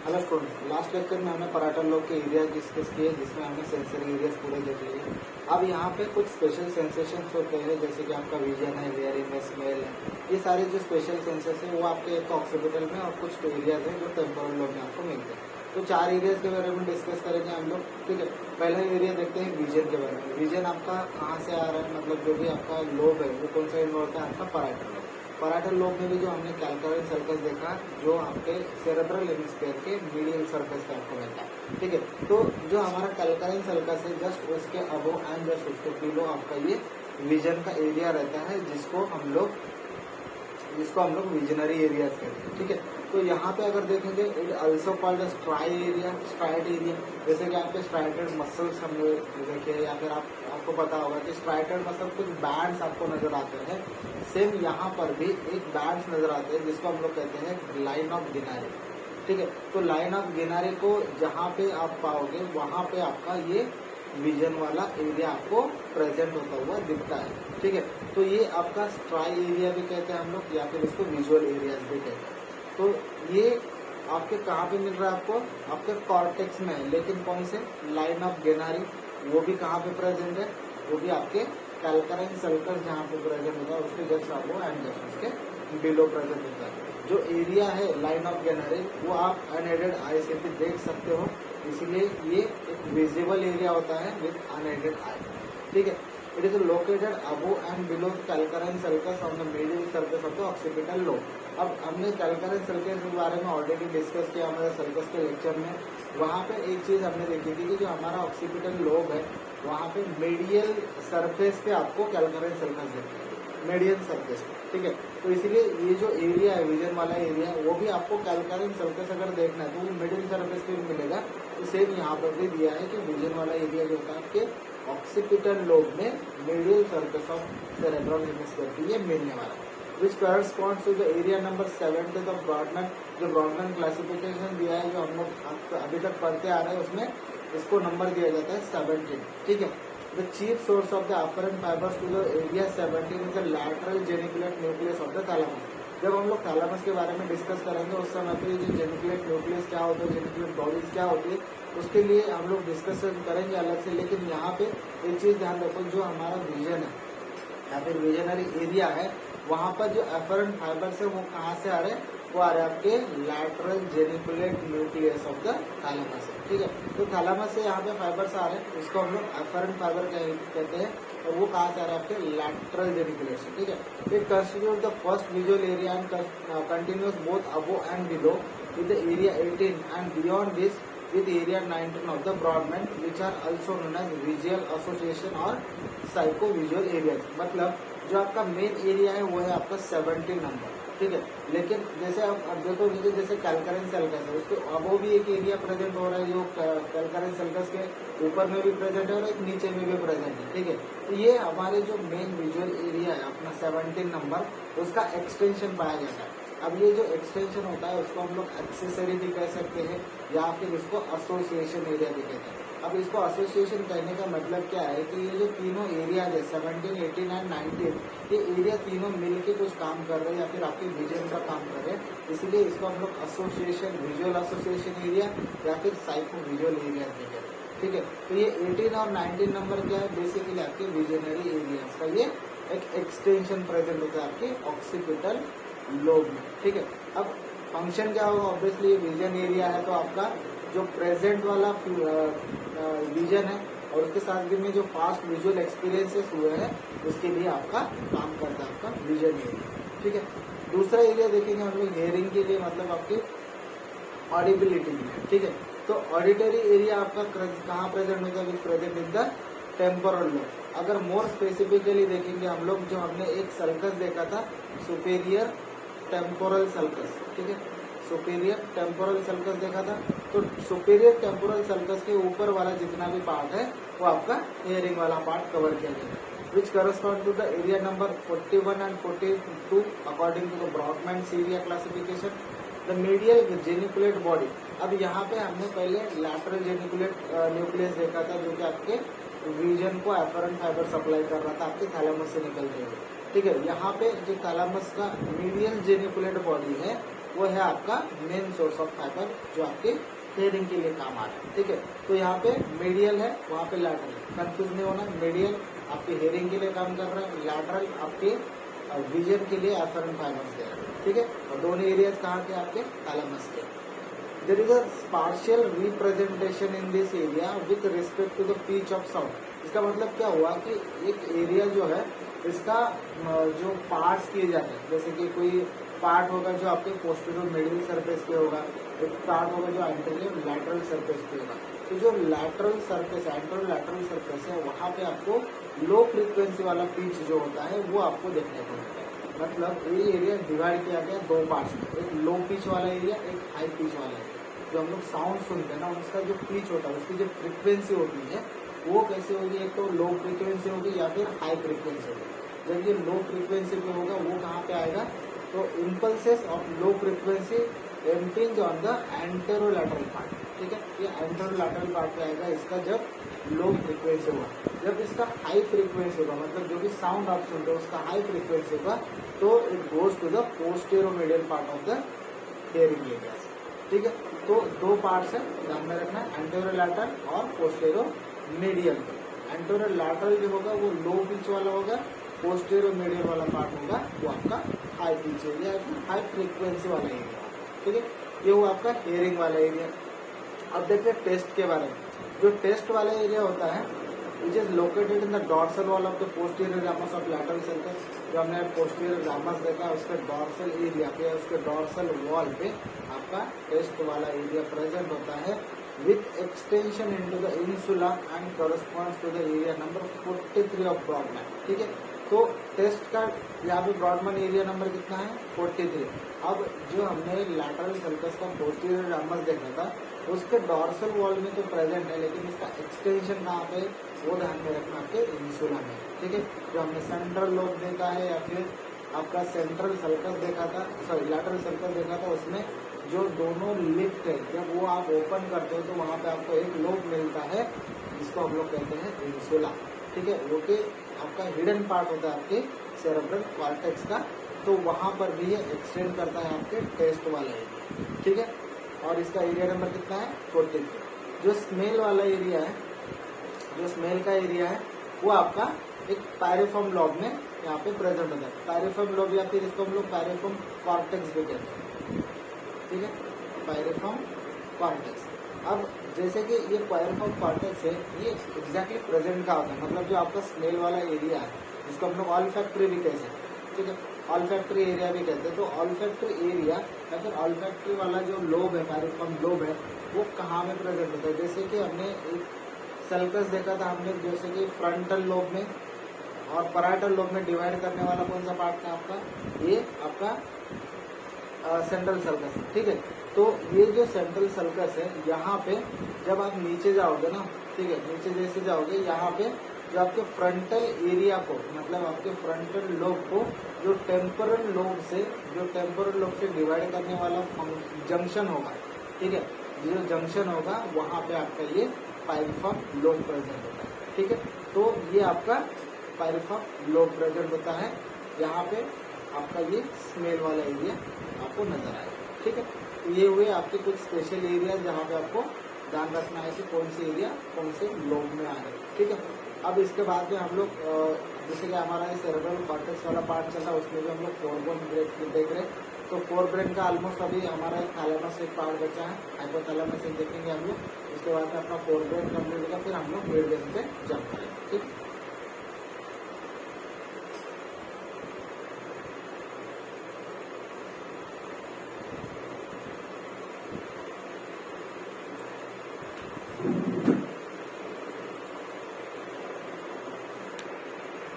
Hello students, last lecture में हमने paratha lobe के एरिया डिस्कस किए जिसमें हमने सेंसरी एरियाज पूरे देख लिए। अब यहाँ पे कुछ स्पेशल सेंसेशंस होते हैं जैसे कि आपका विजन है, हियरिंग है, स्मेल है। ये सारे जो स्पेशल सेंसेस है वो आपके एक ऑक्सीपिटल में और कुछ एरियाज हैं जो टेम्पोरल लोब में आपको मिलते हैं। तो 4 एरियाज के बारे में डिस्कस करेंगे हम लोग। ठीक है, पहला एरिया देखते हैं विजन के बारे में। विजन आपका कहाँ से आ रहा है, मतलब जो भी आपका लोब है वो कौन सा इन्वॉल्व है, आपका पराठा लोब। पराठल लोब में भी जो हमने कैल्काइन सर्कस देखा जो आपके सेरेब्रल हेमिस्फीयर के मीडियल सर्कस का आपको मिलता है। ठीक है, तो जो हमारा कैल्काइन सर्कस है जस्ट उसके अबो एंड जस्ट उसके बिलो आपका ये विजन का एरिया रहता है जिसको हम लोग विजनरी एरियाज कहते हैं। ठीक है, तो यहाँ पे अगर देखेंगे it also called STRIDE area, STRIDE area. जैसे कि आपके स्ट्राइटेड मसल्स हम लोग देखे या फिर आपको पता होगा कि स्ट्राइटेड मसल कुछ बैंड्स आपको नजर आते हैं। सेम यहाँ पर भी एक बैंड्स नजर आते हैं जिसको हम लोग कहते हैं लाइन ऑफ गिनारे। ठीक है, तो लाइन ऑफ गिनारे को जहाँ पे आप पाओगे वहां पे आपका ये विजन वाला एरिया आपको प्रेजेंट होता हुआ दिखता है। ठीक है, तो ये आपका स्ट्राई एरिया भी कहते हैं हम लोग या फिर इसको विजुअल एरियाज भी कहते हैं। तो ये आपके कहाँ पे मिल रहा है, आपके कॉर्टेक्स में है, लेकिन कौन से लाइन ऑफ गेनारी वो भी कहाँ पे प्रेजेंट है, वो भी आपके कैल्काइन सर्कस जहाँ पे प्रेजेंट होता है उसके जस्ट आपको एंड जस्ट उसके बिलो प्रेजेंट होता है। जो एरिया है लाइन ऑफ गेनारी वो आप अनएडेड आई से भी देख सकते हो, इसीलिए ये एक विजिबल एरिया होता है विद अनएडेड आई। ठीक है, it is located above and below calcarine sulcus on the medial sulcus of the occipital lobe. अब हमने कैल्काइन सर्कस के बारे में ऑलरेडी डिस्कस किया हमारे सर्कस के लेक्चर में। वहाँ पे एक चीज हमने देखी थी कि जो हमारा ऑक्सीपिटल लोब है वहाँ पे मीडियल सरफेस पे आपको कैल्काइन सर्कस देखते हैं, मीडियल सरफेस पे। ठीक है, तो इसीलिए ये जो एरिया है विजन वाला एरिया वो भी आपको कैल्काइन सर्कस अगर देखना है तो वो मिडिल सरफेस पे मिलेगा। तो सेम यहाँ पर भी दिया है कि विजन वाला एरिया जो होता है आपके ऑक्सीपिटल लोब में medial surface of cerebral hemisphere पे ये मिलने वाला है, which corresponds to the area number 7 to the Brodmann. जो ब्रॉडमैन क्लासिफिकेशन दिया है जो हम लोग अभी तक पढ़ते आ रहे हैं उसमें इसको नंबर दिया जाता है 17। ठीक है, the chief source of the afferent fibres to the area 17 is the lateral geniculate nucleus of the thalamus. जब हम लोग थैलेमस के बारे में डिस्कस करेंगे उस समय पे जो जेनिकुलेट न्यूक्लियस क्या होता है, जेनिकुलेट बॉडीज क्या होती है, उसके लिए हम लोग डिस्कशन करेंगे अलग से। लेकिन यहाँ पे एक चीज ध्यान रखो, जो हमारा विजन है या फिर विजनरी एरिया है वहां पर जो एफरेंट फाइबर्स है वो कहाँ से आ रहे हैं, वो आ रहे हैं आपके lateral geniculate nucleus of the thalamus से। ठीक है, तो थैलेमस से यहाँ पे फाइबर्स आ रहे हैं, इसको हम लोग एफरेंट फाइबर कहते हैं और वो कहाँ से आ रहे हैं, आपके लैटरल जेनिकुलेट से। ठीक है, it constitute the first visual area and continuous both above and below with the area 18 and beyond this with area 19 of the broadband which are also known as visual association और psychovisual areas। मतलब जो आपका main area है वो है आपका 17 number. ठीक है, लेकिन जैसे आप अब देखोगे जैसे कैल्काइन सर्कस है उसके अबो भी एक एरिया प्रेजेंट हो रहा है जो कैल्काइन सर्कस के ऊपर में भी प्रेजेंट है और एक नीचे में भी प्रेजेंट है। ठीक है, तो ये हमारे जो मेन विजुअल एरिया है अपना 17 नंबर उसका एक्सटेंशन पाया जाता है। अब ये जो एक्सटेंशन होता है उसको हम लोग एक्सेसरी भी कह सकते हैं या फिर इसको एसोसिएशन एरिया भी कहते हैं। अब इसको एसोसिएशन कहने का मतलब क्या है कि ये जो तीनों एरिया है 17, 18 एंड 19 ये एरिया तीनों मिलके कुछ काम कर रहे हैं या फिर आपके विजन का काम कर रहे हैं, इसलिए इसको हम लोग एसोसिएशन, विजुअल एसोसिएशन एरिया या फिर साइको विजुअल एरिया भी कहते हैं। ठीक है, तो ये 18 और 19 नंबर क्या है, बेसिकली आपके विजनरी एरिया का ये एक एक्सटेंशन प्रेजेंट होता है आपके ऑक्सीपिटल लोब में। ठीक है, अब फंक्शन क्या होगा, ऑब्वियसली ये विजन एरिया है तो आपका जो प्रेजेंट वाला विजन है और उसके साथ में जो पास्ट विजुअल एक्सपीरियंसेस हुए हैं उसके लिए आपका काम करता है आपका विजन एरिया। ठीक है, दूसरा एरिया देखेंगे हम लोग हियरिंग के लिए, मतलब आपकी ऑडिबिलिटी के लिए। ठीक है, तो ऑडिटरी एरिया आपका कहाँ प्रेजेंट होता है, विच present in the temporal lobe. अगर मोर स्पेसिफिकली देखेंगे हम लोग जो हमने एक सर्कस देखा था सुपेरियर टेम्पोरल सर्कस। ठीक है, सुपेरियर टेम्पोरल सर्कस देखा था, तो सुपेरियर टेम्पोरल सर्कस के ऊपर वाला जितना भी पार्ट है वो आपका हियरिंग वाला पार्ट कवर किया गया है, which correspond to the area number 41 and 42 according to the Brodmann area classification. The medial geniculate body, अब यहाँ पे हमने पहले लैटरल जेनिकुलेट न्यूक्लियस देखा था जो कि आपके विजन को एफरेंट फाइबर सप्लाई कर रहा था आपके थैलेमस से निकलते हुए। ठीक है, यहाँ पे जो थैलेमस का मीडियल जेनिकुलेट बॉडी है वो है आपका मेन सोर्स ऑफ फाइबर जो आपके हेयरिंग के लिए काम आ रहा है। ठीक है, तो यहाँ पे मीडियल है, वहाँ पे लैटरल, कंफ्यूज नहीं होना। मीडियल आपके हेयरिंग के लिए काम कर रहा है, लैटरल आपके विजन के लिए एफरेंट फाइबर्स दे रहा है। ठीक है, और दोनों एरियाज कहाँ के आपके थैलेमस के। There is a spatial representation in this area with respect to the pitch of sound. इसका मतलब क्या हुआ कि एक एरिया जो है इसका जो पार्ट्स किए जाते हैं, जैसे कि कोई पार्ट होगा जो आपके पोस्टीरियर मिडिल सरफेस पे होगा, एक पार्ट होगा जो एंटीरियर लैटरल सरफेस पे होगा। तो जो lateral surface anterior lateral surface है वहाँ पे आपको लो फ्रीक्वेंसी वाला पिच जो होता है वो आपको देखने को मिलता है। मतलब ये एरिया डिवाइड किया गया दो पार्ट्स में, एक लो पिच वाला एरिया, एक हाई पिच वाला एरिया। जो हम लोग साउंड सुनते हैं ना उसका जो पिच होता है, उसकी जो फ्रीक्वेंसी होती है वो कैसे होगी, एक तो लो फ्रीक्वेंसी होगी या फिर हाई फ्रीक्वेंसी होगी। जब ये लो फ्रीक्वेंसी पे होगा वो कहाँ पे आएगा, तो impulses of low frequency impinge on the anterolateral part. ठीक है, ये एंटेरोलैटरल पार्ट पे आएगा इसका जब लो फ्रीक्वेंसी होगा। जब इसका हाई फ्रीक्वेंसी होगा, मतलब जो भी साउंड आप सुनते हो उसका हाई फ्रीक्वेंसी होगा, तो it goes to the posteromedial part of the hearing area. ठीक है, तो दो पार्ट्स है ध्यान में रखना, एंटेरोलैटरल और पोस्टेरोमीडियल। एंटेरोलैटरल जो होगा वो लो पिच वाला होगा, पोस्टेरोमीडियल वाला पार्ट होगा वो आपका high pitch area, high frequency वाला एरिया। ठीक है, ये वो आपका हियरिंग वाला एरिया। अब देखिए टेस्ट के बारे में। जो टेस्ट वाला एरिया होता है which is located in the dorsal wall of the posterior ramus of lateral sulcus. जो हमने पोस्टीरियर रामस देखा उसके डॉर्सल एरिया पे, उसके डॉर्सल वॉल पे आपका टेस्ट वाला एरिया प्रेजेंट होता है with extension into the insula and corresponds to the area number 43 of Brodmann. ठीक है, तो टेस्ट का यहाँ पे ब्रॉडमैन एरिया नंबर कितना है, 43। अब जो हमने लैटरल सर्कस का पोस्टीरियर रामस देखा था उसके डॉर्सल वॉल में तो प्रेजेंट है, लेकिन इसका एक्सटेंशन कहाँ पे वो ध्यान में रखना आपके इंसुला में। ठीक है, जो हमने सेंट्रल लोब देखा है या फिर आपका सेंट्रल सर्कस देखा था, सॉरी लैटरल सर्कस देखा था, उसमें जो दोनों लिफ्ट है जब वो आप ओपन करते हो तो वहाँ पे आपको एक लोब मिलता है जिसको हम लोग कहते हैं इंसुला। ठीक है, वो कि आपका हिडन पार्ट होता है आपके सेरेब्रल कॉर्टेक्स का, तो वहाँ पर भी ये एक्सटेंड करता है आपके टेस्ट वाला एरिया। ठीक है, और इसका एरिया नंबर कितना है, 43। जो स्मेल वाला एरिया है, जो स्मेल का एरिया है वो आपका एक पायरिफॉर्म लॉब में यहाँ पे प्रेजेंट होता है। पायरिफॉर्म लॉब या फिर इसको हम लोग पायरिफॉर्म कॉर्टेक्स भी कहते हैं। ठीक है, पायरिफॉर्म कॉर्टेक्स। अब जैसे कि ये पायरिफॉर्म कॉर्टेक्स है ये एग्जैक्टली प्रेजेंट का होता है, मतलब जो आपका स्मेल वाला एरिया है जिसको हम लोग ऑल्फैक्टरी भी कहते हैं। ठीक है, ऑल्फैक्टरी एरिया भी कहते हैं। तो ऑल्फैक्टरी एरिया या फिर ऑल्फैक्टरी वाला जो लोब है, पायरिफॉर्म लोब है, वो कहाँ में प्रेजेंट होता है। जैसे कि हमने एक सर्कस देखा था हमने, जैसे कि फ्रंटल लोब में और पैराइटल लोब में डिवाइड करने वाला कौन सा पार्ट था आपका, ये आपका सेंट्रल सर्कस। ठीक है, तो ये जो सेंट्रल सर्कस है यहाँ पे जब आप नीचे जाओगे ना, ठीक है, नीचे जैसे जाओगे यहाँ पे जो आपके फ्रंटल एरिया को, मतलब आपके फ्रंटल लोब को जो टेम्पोरल लोब से डिवाइड करने वाला जंक्शन होगा, ठीक है, ये जो जंक्शन होगा वहाँ पे आपका ये पायरिफॉर्म लोब प्रेजेंट होता है। ठीक है, तो ये आपका पायरिफॉर्म लोब प्रेजेंट होता है, यहाँ पे आपका ये स्मेल वाला एरिया आपको नजर आएगा। ठीक है, तो ये हुए आपके कुछ स्पेशल एरिया जहाँ पे आपको ध्यान रखना है कि कौन से एरिया कौन से लोब में आ रहे हैं। ठीक है, अब इसके बाद में हम लोग जैसे कि हमारा ये सेरेब्रल कॉर्टेक्स वाला पार्ट चल रहा है उसमें भी हम लोग फोरबोन देख रहे हैं। तो फोर ब्रेन का ऑलमोस्ट अभी हमारा एक थैलेमस एक पार्ट बचा है, हाइपोथैलेमस एक देखेंगे हम लोग। उसके बाद में अपना फोर ब्रेन कंप्लीट होगा, फिर हम लोग मिड ब्रेन पे जंप करेंगे। ठीक।